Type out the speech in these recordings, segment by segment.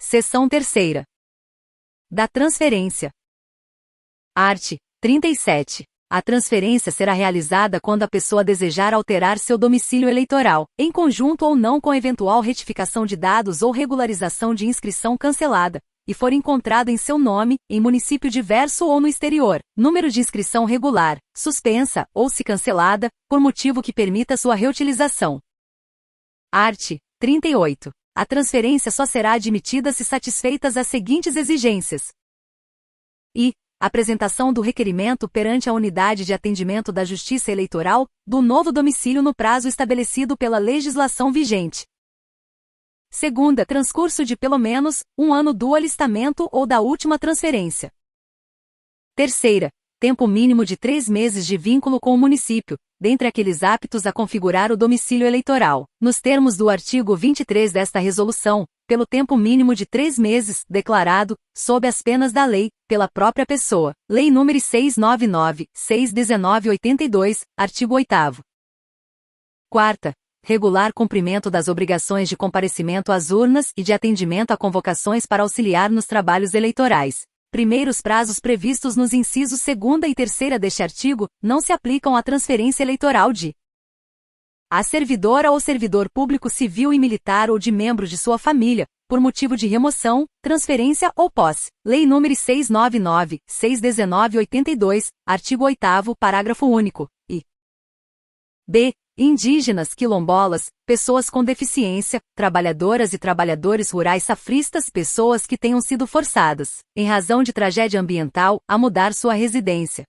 Seção 3ª. Da transferência. Art. 37. A transferência será realizada quando a pessoa desejar alterar seu domicílio eleitoral, em conjunto ou não com eventual retificação de dados ou regularização de inscrição cancelada, e for encontrado em seu nome, em município diverso ou no exterior, número de inscrição regular, suspensa, ou se cancelada, por motivo que permita sua reutilização. Art. 38. A transferência só será admitida se satisfeitas as seguintes exigências. I. Apresentação do requerimento perante a unidade de atendimento da Justiça Eleitoral, do novo domicílio no prazo estabelecido pela legislação vigente. Segunda, transcurso de pelo menos 1 ano do alistamento ou da última transferência. Terceira, tempo mínimo de 3 meses de vínculo com o município, dentre aqueles aptos a configurar o domicílio eleitoral, nos termos do artigo 23 desta resolução, pelo tempo mínimo de 3 meses, declarado, sob as penas da lei, pela própria pessoa. Lei nº 699/61982, artigo 8º. Quarta, regular cumprimento das obrigações de comparecimento às urnas e de atendimento a convocações para auxiliar nos trabalhos eleitorais. Primeiros prazos previstos nos incisos 2ª e 3ª deste artigo, não se aplicam à transferência eleitoral de a servidora ou servidor público civil e militar ou de membro de sua família, por motivo de remoção, transferência ou posse. Lei nº 699/61982, artigo 8º, parágrafo único, e b. Indígenas, quilombolas, pessoas com deficiência, trabalhadoras e trabalhadores rurais safristas, pessoas que tenham sido forçadas, em razão de tragédia ambiental, a mudar sua residência.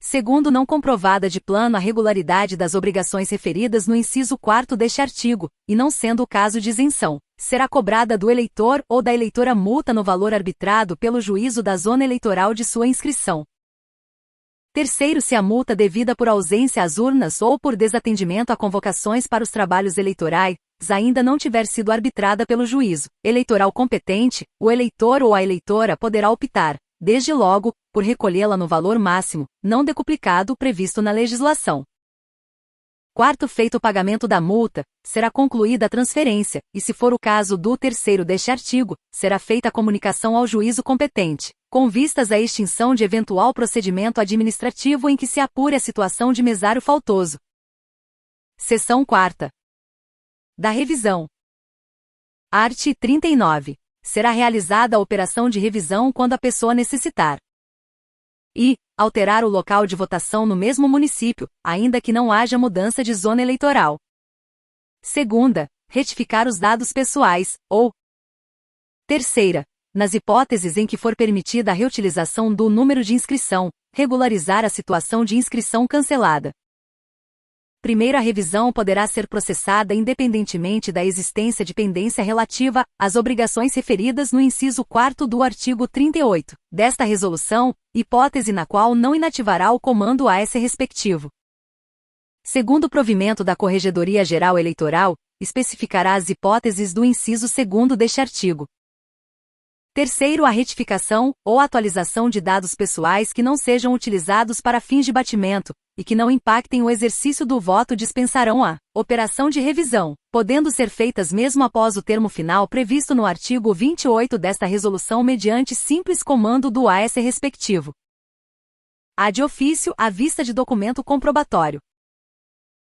Segundo, não comprovada de plano a regularidade das obrigações referidas no inciso 4º deste artigo, e não sendo o caso de isenção, será cobrada do eleitor ou da eleitora multa no valor arbitrado pelo juízo da zona eleitoral de sua inscrição. Terceiro, se a multa devida por ausência às urnas ou por desatendimento a convocações para os trabalhos eleitorais ainda não tiver sido arbitrada pelo juízo eleitoral competente, o eleitor ou a eleitora poderá optar, desde logo, por recolhê-la no valor máximo, não decuplicado, previsto na legislação. Quarto, feito o pagamento da multa, será concluída a transferência, e se for o caso do 3º deste artigo, será feita a comunicação ao juízo competente, com vistas à extinção de eventual procedimento administrativo em que se apure a situação de mesário faltoso. Seção 4ª. Da revisão. Art. 39. Será realizada a operação de revisão quando a pessoa necessitar. E alterar o local de votação no mesmo município, ainda que não haja mudança de zona eleitoral. Segunda, retificar os dados pessoais, ou terceira, nas hipóteses em que for permitida a reutilização do número de inscrição, regularizar a situação de inscrição cancelada. Primeiro, a revisão poderá ser processada independentemente da existência de pendência relativa às obrigações referidas no inciso 4º do artigo 38 desta resolução, hipótese na qual não inativará o comando AS respectivo. Segundo o provimento da Corregedoria Geral Eleitoral, especificará as hipóteses do inciso 2º deste artigo. Terceiro, a retificação ou atualização de dados pessoais que não sejam utilizados para fins de batimento, e que não impactem o exercício do voto dispensarão a operação de revisão, podendo ser feitas mesmo após o termo final previsto no artigo 28 desta resolução mediante simples comando do AS respectivo. A de ofício, à vista de documento comprobatório.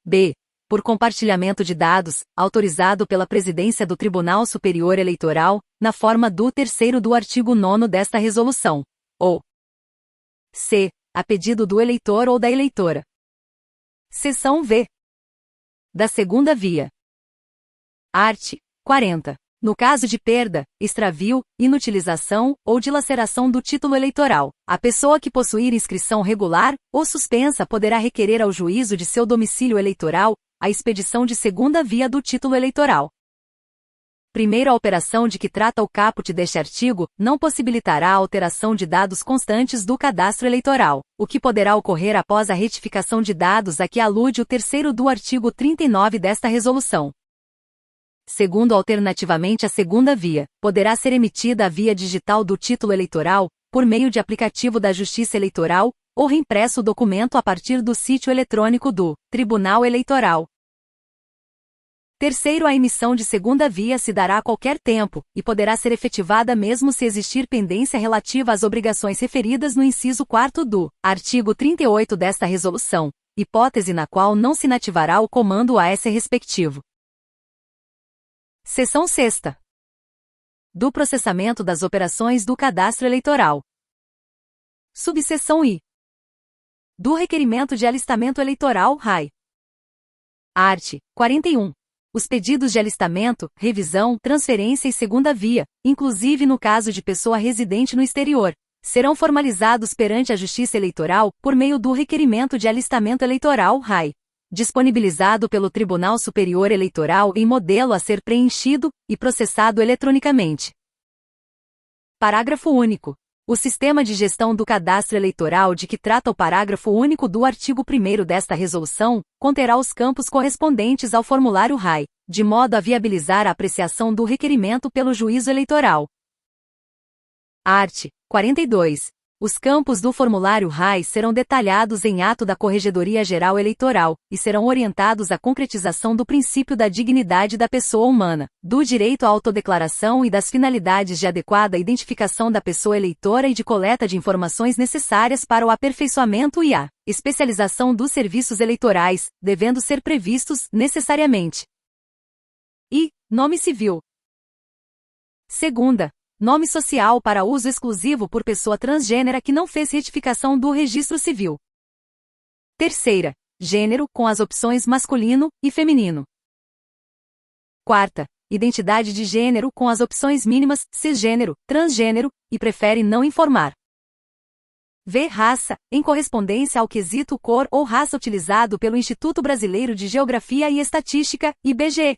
B. Por compartilhamento de dados, autorizado pela Presidência do Tribunal Superior Eleitoral, na forma do 3º do artigo 9º desta resolução. Ou C. A pedido do eleitor ou da eleitora. Seção V. Da segunda via. Art. 40. No caso de perda, extravio, inutilização ou dilaceração do título eleitoral, a pessoa que possuir inscrição regular ou suspensa poderá requerer ao juízo de seu domicílio eleitoral a expedição de segunda via do título eleitoral. Primeiro, a operação de que trata o caput deste artigo não possibilitará a alteração de dados constantes do cadastro eleitoral, o que poderá ocorrer após a retificação de dados a que alude o 3º do artigo 39 desta resolução. Segundo, alternativamente a segunda via, poderá ser emitida a via digital do título eleitoral, por meio de aplicativo da Justiça Eleitoral, ou reimpresso o documento a partir do sítio eletrônico do Tribunal Eleitoral. Terceiro, a emissão de segunda via se dará a qualquer tempo, e poderá ser efetivada mesmo se existir pendência relativa às obrigações referidas no inciso 4º do artigo 38 desta resolução, hipótese na qual não se inativará o comando AS respectivo. Seção 6ª. Do processamento das operações do cadastro eleitoral. Subseção I. Do requerimento de alistamento eleitoral RAI. Art. 41. Os pedidos de alistamento, revisão, transferência e segunda via, inclusive no caso de pessoa residente no exterior, serão formalizados perante a Justiça Eleitoral por meio do requerimento de alistamento eleitoral RAI, disponibilizado pelo Tribunal Superior Eleitoral em modelo a ser preenchido e processado eletronicamente. Parágrafo único. O sistema de gestão do cadastro eleitoral de que trata o parágrafo único do artigo 1º desta resolução, conterá os campos correspondentes ao formulário RAI, de modo a viabilizar a apreciação do requerimento pelo juízo eleitoral. Art. 42. Os campos do formulário RAI serão detalhados em ato da Corregedoria Geral Eleitoral, e serão orientados à concretização do princípio da dignidade da pessoa humana, do direito à autodeclaração e das finalidades de adequada identificação da pessoa eleitora e de coleta de informações necessárias para o aperfeiçoamento e a especialização dos serviços eleitorais, devendo ser previstos, necessariamente. E nome civil. Segunda, nome social para uso exclusivo por pessoa transgênera que não fez retificação do registro civil. Terceira, gênero com as opções masculino e feminino. Quarta, identidade de gênero com as opções mínimas cisgênero, transgênero, e prefere não informar. V. Raça, em correspondência ao quesito cor ou raça utilizado pelo Instituto Brasileiro de Geografia e Estatística, IBGE.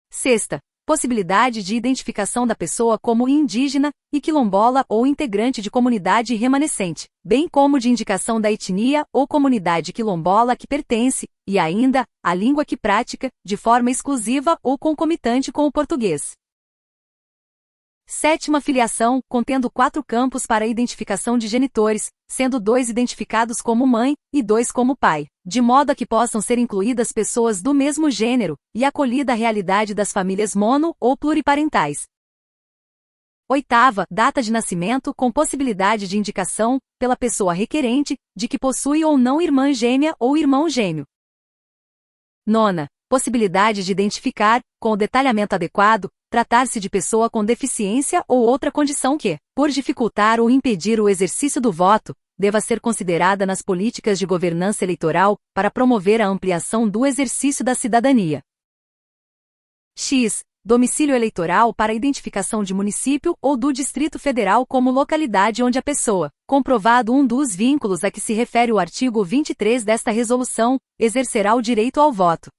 Sexta, possibilidade de identificação da pessoa como indígena, e quilombola ou integrante de comunidade remanescente, bem como de indicação da etnia ou comunidade quilombola que pertence, e ainda, a língua que pratica, de forma exclusiva ou concomitante com o português. Sétima, filiação, contendo 4 campos para a identificação de genitores, sendo 2 identificados como mãe, e 2 como pai, de modo a que possam ser incluídas pessoas do mesmo gênero, e acolhida a realidade das famílias mono- ou pluriparentais. Oitava, data de nascimento com possibilidade de indicação, pela pessoa requerente, de que possui ou não irmã gêmea ou irmão gêmeo. Nona, possibilidade de identificar, com o detalhamento adequado, tratar-se de pessoa com deficiência ou outra condição que, por dificultar ou impedir o exercício do voto, deva ser considerada nas políticas de governança eleitoral, para promover a ampliação do exercício da cidadania. X. Domicílio eleitoral para identificação de município ou do Distrito Federal como localidade onde a pessoa, comprovado um dos vínculos a que se refere o artigo 23 desta resolução, exercerá o direito ao voto.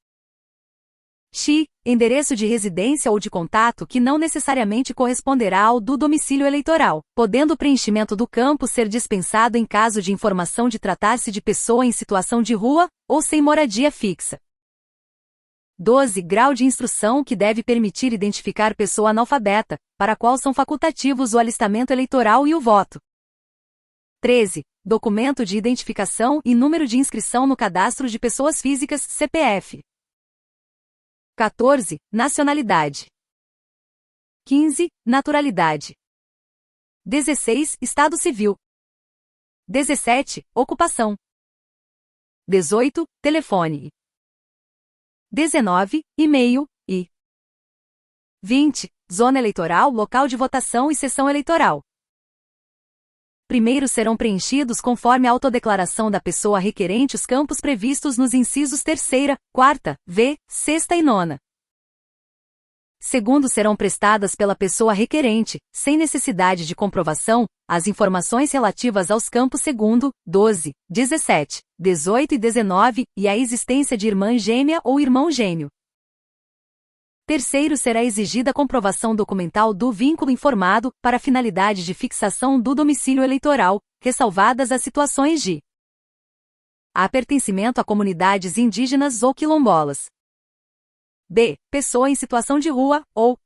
X. Endereço de residência ou de contato que não necessariamente corresponderá ao do domicílio eleitoral, podendo o preenchimento do campo ser dispensado em caso de informação de tratar-se de pessoa em situação de rua, ou sem moradia fixa. 12. Grau de instrução que deve permitir identificar pessoa analfabeta, para a qual são facultativos o alistamento eleitoral e o voto. 13. Documento de identificação e número de inscrição no cadastro de pessoas físicas, CPF. 14. Nacionalidade. 15. Naturalidade. 16. Estado civil. 17. Ocupação. 18. Telefone. 19. E-mail, e 20. Zona eleitoral, local de votação e sessão eleitoral. Primeiro serão preenchidos conforme a autodeclaração da pessoa requerente os campos previstos nos incisos 3ª, 4ª, v, 6ª e 9ª. Segundo, serão prestadas pela pessoa requerente, sem necessidade de comprovação, as informações relativas aos campos 2º, 12, 17, 18 e 19, e a existência de irmã gêmea ou irmão gêmeo. Terceiro, será exigida a comprovação documental do vínculo informado, para finalidade de fixação do domicílio eleitoral, ressalvadas as situações de a. Pertencimento a comunidades indígenas ou quilombolas. B. Pessoa em situação de rua, ou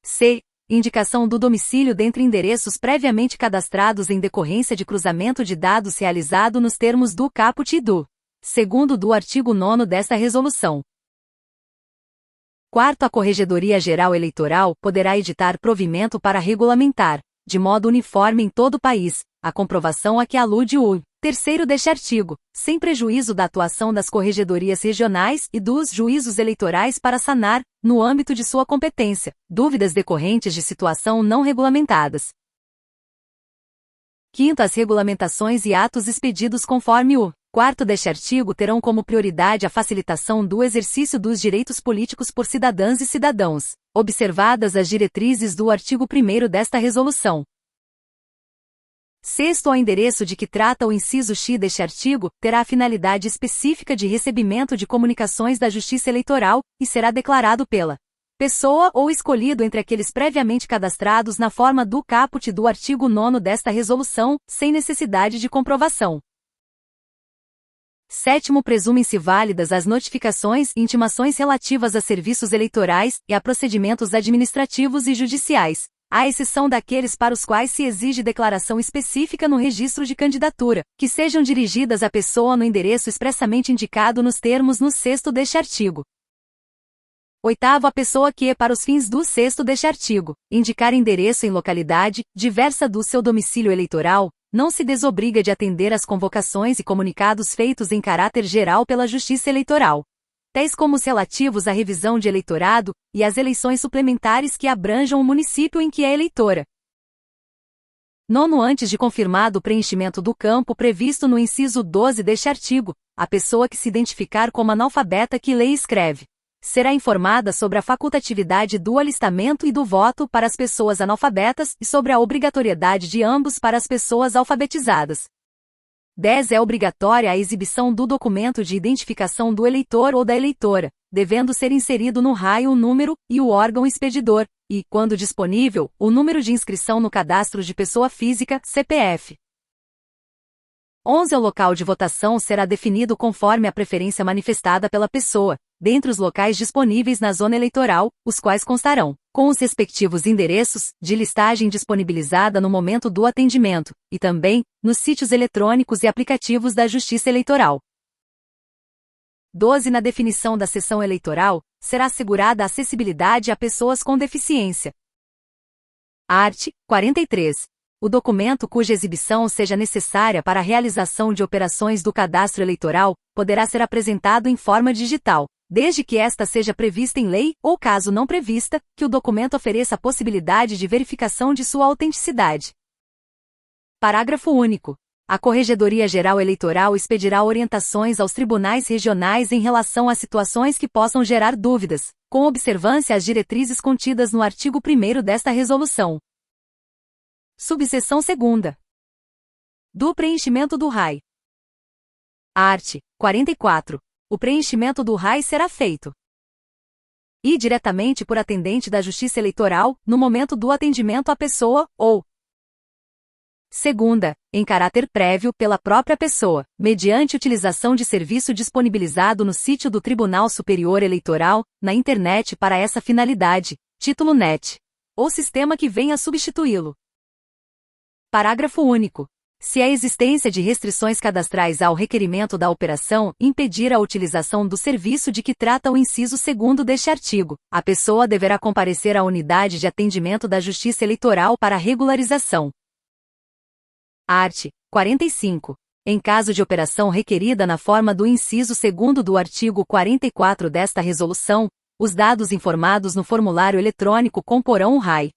C. Indicação do domicílio dentre endereços previamente cadastrados em decorrência de cruzamento de dados realizado nos termos do caput e do segundo do artigo 9º desta resolução. Quarto, a Corregedoria Geral Eleitoral poderá editar provimento para regulamentar, de modo uniforme em todo o país, a comprovação a que alude o terceiro deste artigo, sem prejuízo da atuação das corregedorias regionais e dos juízos eleitorais para sanar, no âmbito de sua competência, dúvidas decorrentes de situação não regulamentadas. Quinto, as regulamentações e atos expedidos conforme o quarto deste artigo terão como prioridade a facilitação do exercício dos direitos políticos por cidadãs e cidadãos, observadas as diretrizes do artigo 1º desta resolução. Sexto, ao endereço de que trata o inciso X deste artigo, terá a finalidade específica de recebimento de comunicações da Justiça Eleitoral, e será declarado pela pessoa ou escolhido entre aqueles previamente cadastrados na forma do caput do artigo 9º desta resolução, sem necessidade de comprovação. Sétimo, presumem-se válidas as notificações e intimações relativas a serviços eleitorais e a procedimentos administrativos e judiciais, à exceção daqueles para os quais se exige declaração específica no registro de candidatura, que sejam dirigidas à pessoa no endereço expressamente indicado nos termos no 6º deste artigo. Oitavo, a pessoa que, para os fins do 6º deste artigo, indicar endereço em localidade diversa do seu domicílio eleitoral, não se desobriga de atender às convocações e comunicados feitos em caráter geral pela Justiça Eleitoral, tais como os relativos à revisão de eleitorado e às eleições suplementares que abranjam o município em que é eleitora. Nono, antes de confirmado o preenchimento do campo previsto no inciso 12 deste artigo, a pessoa que se identificar como analfabeta que lê e escreve será informada sobre a facultatividade do alistamento e do voto para as pessoas analfabetas e sobre a obrigatoriedade de ambos para as pessoas alfabetizadas. 10. É obrigatória a exibição do documento de identificação do eleitor ou da eleitora, devendo ser inserido no raio o número e o órgão expedidor, e, quando disponível, o número de inscrição no cadastro de pessoa física, CPF. 11. O local de votação será definido conforme a preferência manifestada pela pessoa, dentre os locais disponíveis na zona eleitoral, os quais constarão, com os respectivos endereços, de listagem disponibilizada no momento do atendimento, e também, nos sítios eletrônicos e aplicativos da Justiça Eleitoral. 12. Na definição da sessão eleitoral, será assegurada a acessibilidade a pessoas com deficiência. Art. 43. O documento cuja exibição seja necessária para a realização de operações do cadastro eleitoral, poderá ser apresentado em forma digital, desde que esta seja prevista em lei, ou caso não prevista, que o documento ofereça a possibilidade de verificação de sua autenticidade. Parágrafo único. A Corregedoria Geral Eleitoral expedirá orientações aos tribunais regionais em relação a situações que possam gerar dúvidas, com observância às diretrizes contidas no artigo 1º desta resolução. Subseção 2ª. Do preenchimento do RAI. Art. 44. O preenchimento do RAI será feito e diretamente por atendente da Justiça Eleitoral, no momento do atendimento à pessoa, ou segunda, em caráter prévio pela própria pessoa, mediante utilização de serviço disponibilizado no sítio do Tribunal Superior Eleitoral, na internet para essa finalidade, título NET, ou sistema que venha a substituí-lo. Parágrafo único. Se a existência de restrições cadastrais ao requerimento da operação impedir a utilização do serviço de que trata o inciso 2º deste artigo, a pessoa deverá comparecer à unidade de atendimento da Justiça Eleitoral para regularização. Art. 45. Em caso de operação requerida na forma do inciso 2º do artigo 44 desta resolução, os dados informados no formulário eletrônico comporão o RAI.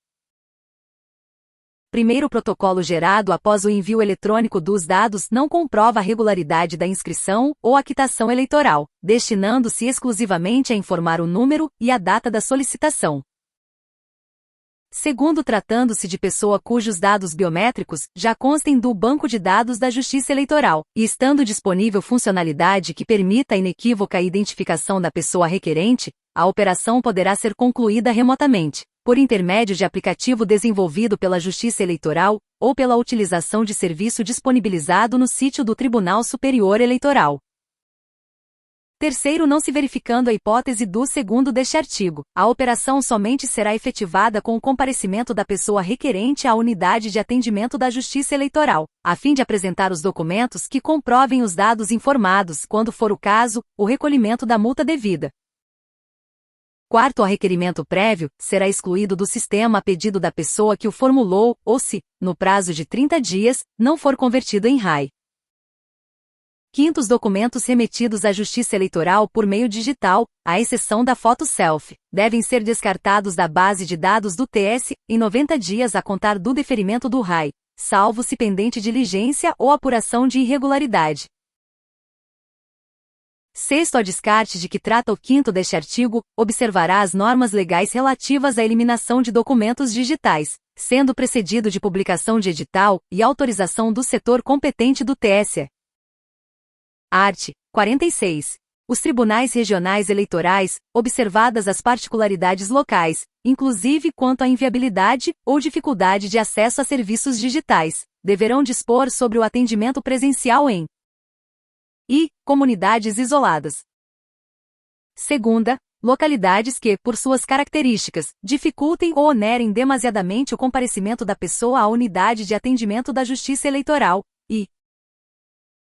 Primeiro protocolo gerado após o envio eletrônico dos dados não comprova a regularidade da inscrição ou a quitação eleitoral, destinando-se exclusivamente a informar o número e a data da solicitação. Segundo, tratando-se de pessoa cujos dados biométricos já constem do banco de dados da Justiça Eleitoral, e estando disponível funcionalidade que permita a inequívoca identificação da pessoa requerente, a operação poderá ser concluída remotamente, por intermédio de aplicativo desenvolvido pela Justiça Eleitoral, ou pela utilização de serviço disponibilizado no sítio do Tribunal Superior Eleitoral. Terceiro, não se verificando a hipótese do segundo deste artigo, a operação somente será efetivada com o comparecimento da pessoa requerente à unidade de atendimento da Justiça Eleitoral, a fim de apresentar os documentos que comprovem os dados informados, quando for o caso, o recolhimento da multa devida. Quarto, o requerimento prévio será excluído do sistema a pedido da pessoa que o formulou, ou se, no prazo de 30 dias, não for convertido em RAI. Quinto, os documentos remetidos à Justiça Eleitoral por meio digital, à exceção da foto selfie, devem ser descartados da base de dados do TS em 90 dias a contar do deferimento do RAI, salvo se pendente diligência ou apuração de irregularidade. Sexto, a descarte de que trata o quinto deste artigo, observará as normas legais relativas à eliminação de documentos digitais, sendo precedido de publicação de edital e autorização do setor competente do TSE. Art. 46. Os tribunais regionais eleitorais, observadas as particularidades locais, inclusive quanto à inviabilidade ou dificuldade de acesso a serviços digitais, deverão dispor sobre o atendimento presencial em comunidades isoladas. Segunda, localidades que, por suas características, dificultem ou onerem demasiadamente o comparecimento da pessoa à unidade de atendimento da Justiça Eleitoral, e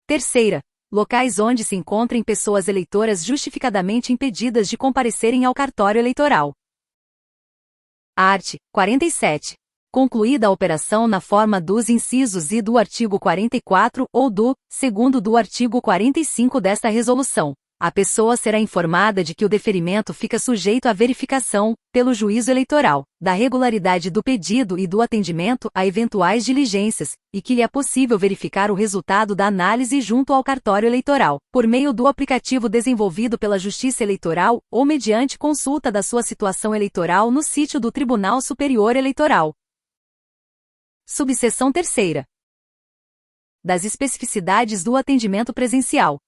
terceira, locais onde se encontrem pessoas eleitoras justificadamente impedidas de comparecerem ao cartório eleitoral. Art. 47. Concluída a operação na forma dos incisos I do artigo 44 ou do segundo do artigo 45 desta resolução, a pessoa será informada de que o deferimento fica sujeito à verificação, pelo juízo eleitoral, da regularidade do pedido e do atendimento a eventuais diligências, e que lhe é possível verificar o resultado da análise junto ao cartório eleitoral, por meio do aplicativo desenvolvido pela Justiça Eleitoral ou mediante consulta da sua situação eleitoral no sítio do Tribunal Superior Eleitoral. Subseção 3ª. Das especificidades do atendimento presencial.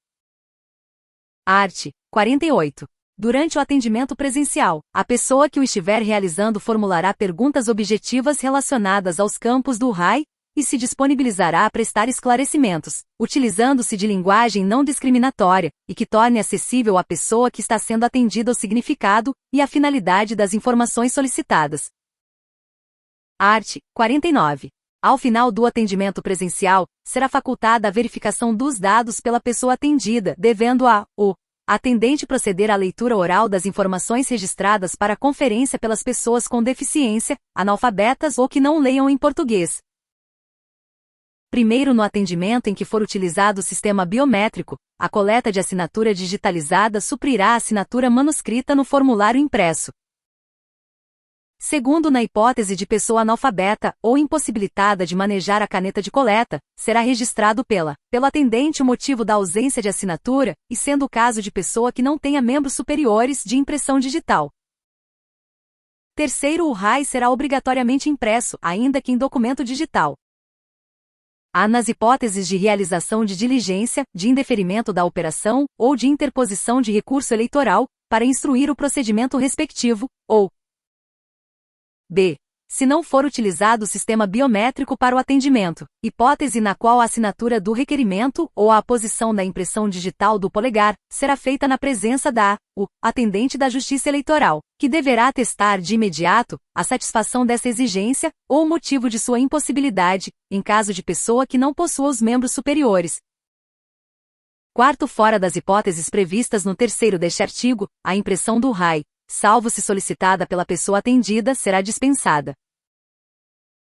Art. 48. Durante o atendimento presencial, a pessoa que o estiver realizando formulará perguntas objetivas relacionadas aos campos do RAI e se disponibilizará a prestar esclarecimentos, utilizando-se de linguagem não discriminatória e que torne acessível à pessoa que está sendo atendida o significado e a finalidade das informações solicitadas. Art. 49. Ao final do atendimento presencial, será facultada a verificação dos dados pela pessoa atendida, devendo o atendente proceder à leitura oral das informações registradas para conferência pelas pessoas com deficiência, analfabetas ou que não leiam em português. Primeiro, no atendimento em que for utilizado o sistema biométrico, a coleta de assinatura digitalizada suprirá a assinatura manuscrita no formulário impresso. Segundo, na hipótese de pessoa analfabeta ou impossibilitada de manejar a caneta de coleta, será registrado pelo atendente o motivo da ausência de assinatura, e sendo o caso de pessoa que não tenha membros superiores de impressão digital. Terceiro, o RAI será obrigatoriamente impresso, ainda que em documento digital. Há nas hipóteses de realização de diligência, de indeferimento da operação, ou de interposição de recurso eleitoral, para instruir o procedimento respectivo, ou b. Se não for utilizado o sistema biométrico para o atendimento, hipótese na qual a assinatura do requerimento ou a aposição da impressão digital do polegar será feita na presença o atendente da Justiça Eleitoral, que deverá atestar de imediato a satisfação dessa exigência ou o motivo de sua impossibilidade, em caso de pessoa que não possua os membros superiores. Quarto, fora das hipóteses previstas no 3º deste artigo, a impressão do RAI, salvo se solicitada pela pessoa atendida, será dispensada.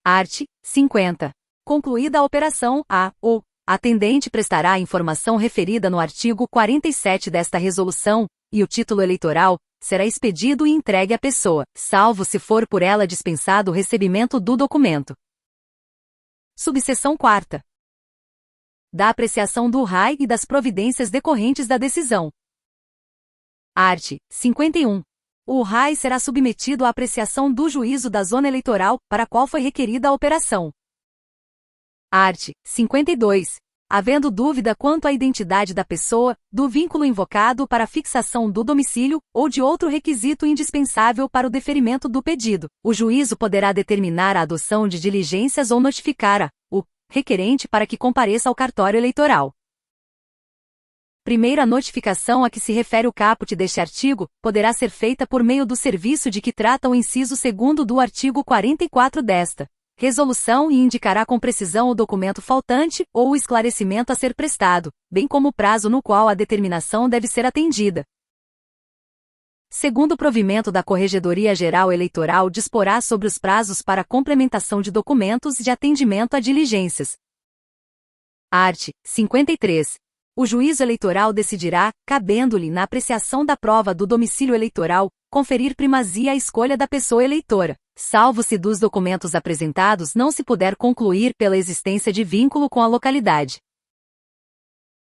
Art. 50. Concluída a operação, o atendente prestará a informação referida no artigo 47 desta resolução, e o título eleitoral será expedido e entregue à pessoa, salvo se for por ela dispensado o recebimento do documento. Subseção 4ª. Da apreciação do RAI e das providências decorrentes da decisão. Art. 51. O RAI será submetido à apreciação do juízo da zona eleitoral para a qual foi requerida a operação. Art. 52. Havendo dúvida quanto à identidade da pessoa, do vínculo invocado para a fixação do domicílio, ou de outro requisito indispensável para o deferimento do pedido, o juízo poderá determinar a adoção de diligências ou notificar o requerente para que compareça ao cartório eleitoral. Primeira notificação a que se refere o caput deste artigo, poderá ser feita por meio do serviço de que trata o inciso 2º do artigo 44 desta resolução e indicará com precisão o documento faltante ou o esclarecimento a ser prestado, bem como o prazo no qual a determinação deve ser atendida. Segundo o provimento da Corregedoria Geral Eleitoral disporá sobre os prazos para complementação de documentos de atendimento a diligências. Art. 53. O juízo eleitoral decidirá, cabendo-lhe na apreciação da prova do domicílio eleitoral, conferir primazia à escolha da pessoa eleitora, salvo se dos documentos apresentados não se puder concluir pela existência de vínculo com a localidade.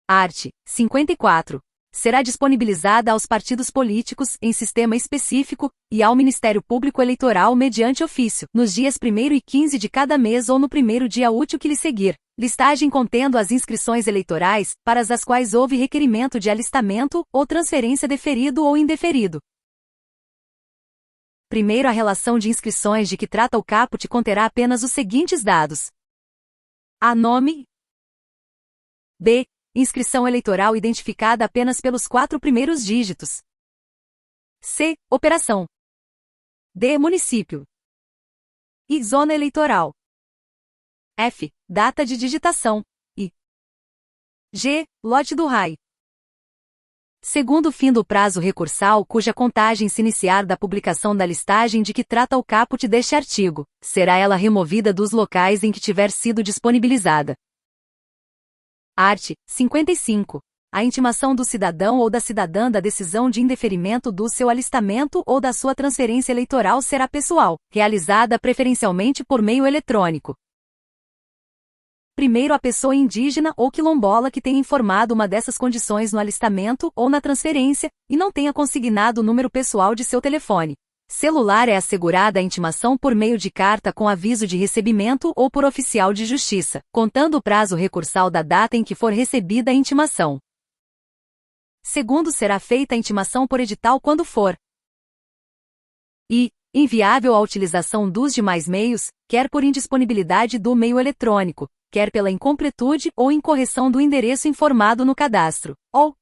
Art. 54. Será disponibilizada aos partidos políticos, em sistema específico, e ao Ministério Público Eleitoral mediante ofício, nos dias 1º e 15 de cada mês ou no primeiro dia útil que lhe seguir, listagem contendo as inscrições eleitorais, para as quais houve requerimento de alistamento, ou transferência deferido ou indeferido. Primeiro, a relação de inscrições de que trata o caput conterá apenas os seguintes dados: a. Nome. b. Inscrição eleitoral identificada apenas pelos 4 primeiros dígitos. c. Operação. d. Município. e. Zona eleitoral. f. Data de digitação. e. g. Lote do RAI. Segundo o fim do prazo recursal cuja contagem se iniciar da publicação da listagem de que trata o caput deste artigo, será ela removida dos locais em que tiver sido disponibilizada. Art. 55. A intimação do cidadão ou da cidadã da decisão de indeferimento do seu alistamento ou da sua transferência eleitoral será pessoal, realizada preferencialmente por meio eletrônico. Primeiro, a pessoa indígena ou quilombola que tenha informado uma dessas condições no alistamento ou na transferência, e não tenha consignado o número pessoal de seu telefone celular é assegurada a intimação por meio de carta com aviso de recebimento ou por oficial de justiça, contando o prazo recursal da data em que for recebida a intimação. Segundo, será feita a intimação por edital quando for inviável a utilização dos demais meios, quer por indisponibilidade do meio eletrônico, quer pela incompletude ou incorreção do endereço informado no cadastro, ou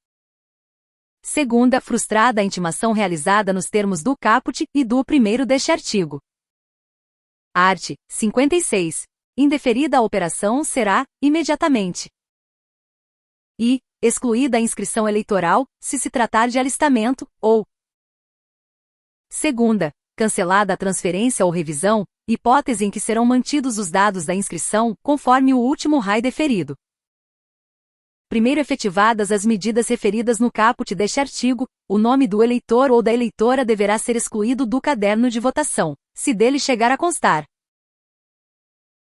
segunda, frustrada a intimação realizada nos termos do caput e do primeiro deste artigo. Art. 56. Indeferida a operação será, imediatamente, excluída a inscrição eleitoral, se se tratar de alistamento, ou segunda, cancelada a transferência ou revisão, hipótese em que serão mantidos os dados da inscrição, conforme o último RAI deferido. Primeiro, efetivadas as medidas referidas no caput deste artigo, o nome do eleitor ou da eleitora deverá ser excluído do caderno de votação, se dele chegar a constar.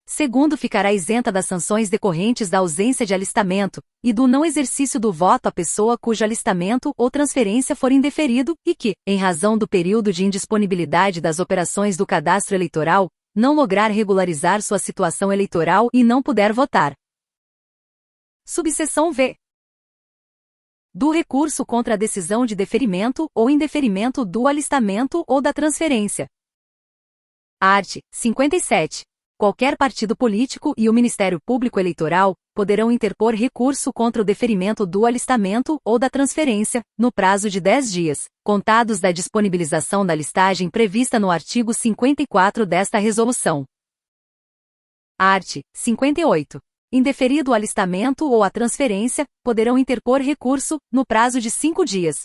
Segundo, ficará isenta das sanções decorrentes da ausência de alistamento, e do não exercício do voto a pessoa cujo alistamento ou transferência for indeferido, e que, em razão do período de indisponibilidade das operações do cadastro eleitoral, não lograr regularizar sua situação eleitoral e não puder votar. Subseção V. Do recurso contra a decisão de deferimento ou indeferimento do alistamento ou da transferência. Art. 57. Qualquer partido político e o Ministério Público Eleitoral poderão interpor recurso contra o deferimento do alistamento ou da transferência, no prazo de 10 dias, contados da disponibilização da listagem prevista no artigo 54 desta resolução. Art. 58. Indeferido o alistamento ou a transferência, poderão interpor recurso, no prazo de 5 dias.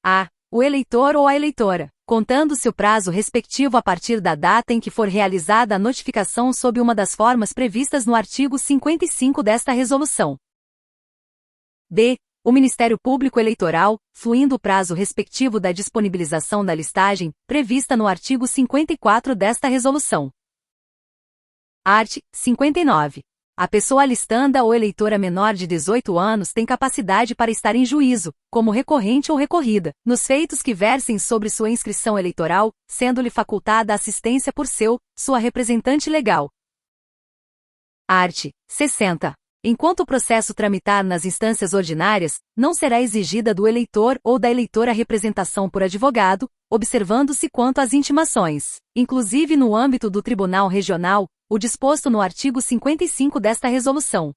A. O eleitor ou a eleitora, contando-se o prazo respectivo a partir da data em que for realizada a notificação sob uma das formas previstas no artigo 55 desta resolução. B. O Ministério Público Eleitoral, fluindo o prazo respectivo da disponibilização da listagem, prevista no artigo 54 desta resolução. Art. 59. A pessoa alistanda ou eleitora menor de 18 anos tem capacidade para estar em juízo, como recorrente ou recorrida, nos feitos que versem sobre sua inscrição eleitoral, sendo-lhe facultada assistência por sua representante legal. Art. 60. Enquanto o processo tramitar nas instâncias ordinárias, não será exigida do eleitor ou da eleitora representação por advogado, observando-se quanto às intimações, inclusive no âmbito do Tribunal Regional, o disposto no artigo 55 desta resolução.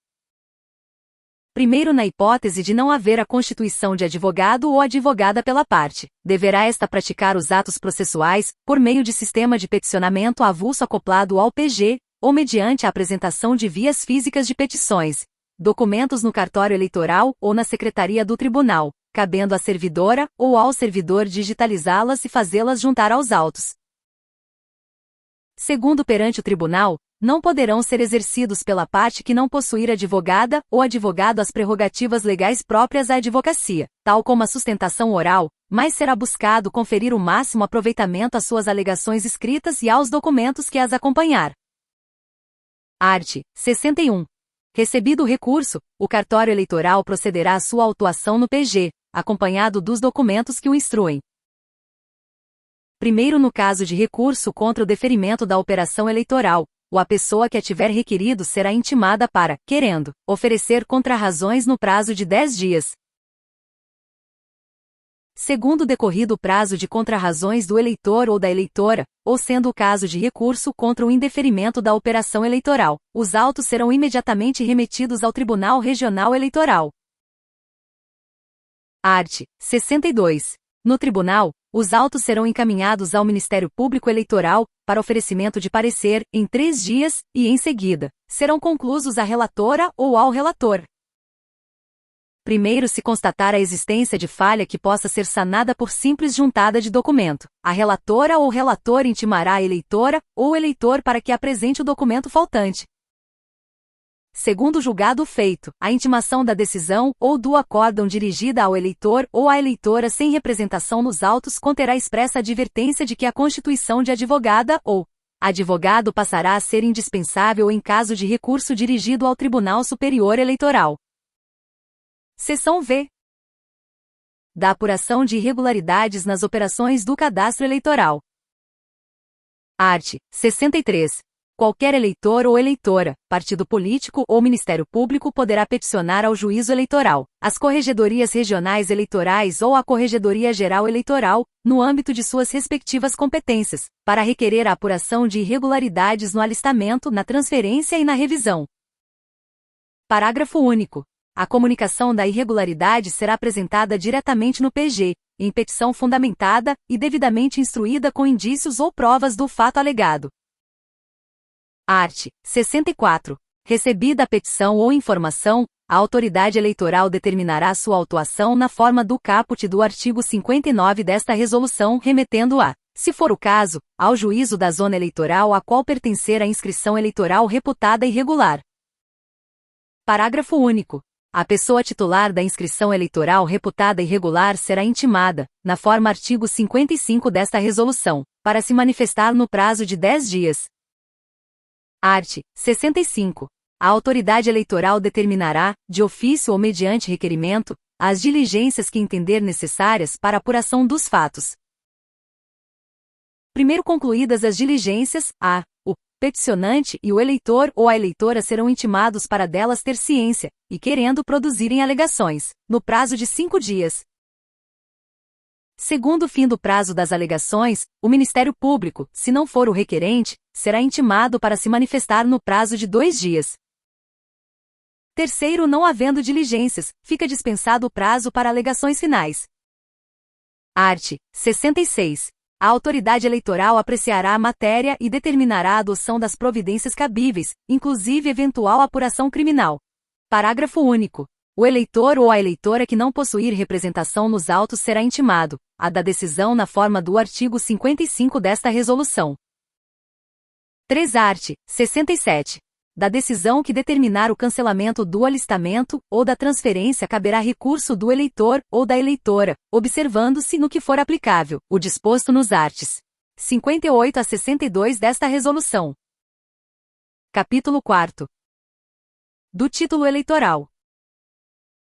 Primeiro, na hipótese de não haver a constituição de advogado ou advogada pela parte, deverá esta praticar os atos processuais, por meio de sistema de peticionamento avulso acoplado ao PG, ou mediante a apresentação de vias físicas de petições, documentos no cartório eleitoral ou na secretaria do tribunal, cabendo à servidora ou ao servidor digitalizá-las e fazê-las juntar aos autos. Segundo, perante o tribunal, não poderão ser exercidos pela parte que não possuir advogada ou advogado as prerrogativas legais próprias à advocacia, tal como a sustentação oral, mas será buscado conferir o máximo aproveitamento às suas alegações escritas e aos documentos que as acompanhar. Art. 61. Recebido o recurso, o cartório eleitoral procederá à sua autuação no PG, acompanhado dos documentos que o instruem. Primeiro, no caso de recurso contra o deferimento da operação eleitoral, a pessoa que a tiver requerido será intimada para, querendo, oferecer contrarrazões no prazo de 10 dias. Segundo, decorrido o prazo de contrarrazões do eleitor ou da eleitora, ou sendo o caso de recurso contra o indeferimento da operação eleitoral, os autos serão imediatamente remetidos ao Tribunal Regional Eleitoral. Art. 62. No tribunal, os autos serão encaminhados ao Ministério Público Eleitoral, para oferecimento de parecer, em 3 dias, e, em seguida, serão conclusos à relatora ou ao relator. Primeiro, se constatar a existência de falha que possa ser sanada por simples juntada de documento, a relatora ou relator intimará a eleitora ou eleitor para que apresente o documento faltante. Segundo, julgado o feito, a intimação da decisão ou do acórdão dirigida ao eleitor ou à eleitora sem representação nos autos conterá expressa advertência de que a constituição de advogada ou advogado passará a ser indispensável em caso de recurso dirigido ao Tribunal Superior Eleitoral. Seção V. Da apuração de irregularidades nas operações do cadastro eleitoral. Art. 63. Qualquer eleitor ou eleitora, partido político ou Ministério Público poderá peticionar ao Juízo Eleitoral, às Corregedorias Regionais Eleitorais ou à Corregedoria Geral Eleitoral, no âmbito de suas respectivas competências, para requerer a apuração de irregularidades no alistamento, na transferência e na revisão. Parágrafo único. A comunicação da irregularidade será apresentada diretamente no PG, em petição fundamentada e devidamente instruída com indícios ou provas do fato alegado. Art. 64. Recebida a petição ou informação, a autoridade eleitoral determinará sua autuação na forma do caput do artigo 59 desta resolução, remetendo-a, se for o caso, ao juízo da zona eleitoral a qual pertencer a inscrição eleitoral reputada irregular. Parágrafo único. A pessoa titular da inscrição eleitoral reputada irregular será intimada, na forma artigo 55 desta resolução, para se manifestar no prazo de 10 dias. Art. 65. A autoridade eleitoral determinará, de ofício ou mediante requerimento, as diligências que entender necessárias para a apuração dos fatos. Primeiro concluídas as diligências, o peticionante e o eleitor ou a eleitora serão intimados para delas ter ciência, e querendo produzirem alegações, no prazo de 5 dias. Segundo o fim do prazo das alegações, o Ministério Público, se não for o requerente, será intimado para se manifestar no prazo de 2 dias. Terceiro, não havendo diligências, fica dispensado o prazo para alegações finais. Art. 66. A autoridade eleitoral apreciará a matéria e determinará a adoção das providências cabíveis, inclusive eventual apuração criminal. Parágrafo único. O eleitor ou a eleitora que não possuir representação nos autos será intimado, a da decisão na forma do artigo 55 desta resolução. 3 Art. 67. Da decisão que determinar o cancelamento do alistamento ou da transferência caberá recurso do eleitor ou da eleitora, observando-se no que for aplicável, o disposto nos arts. 58 a 62 desta resolução. Capítulo 4. Do título eleitoral.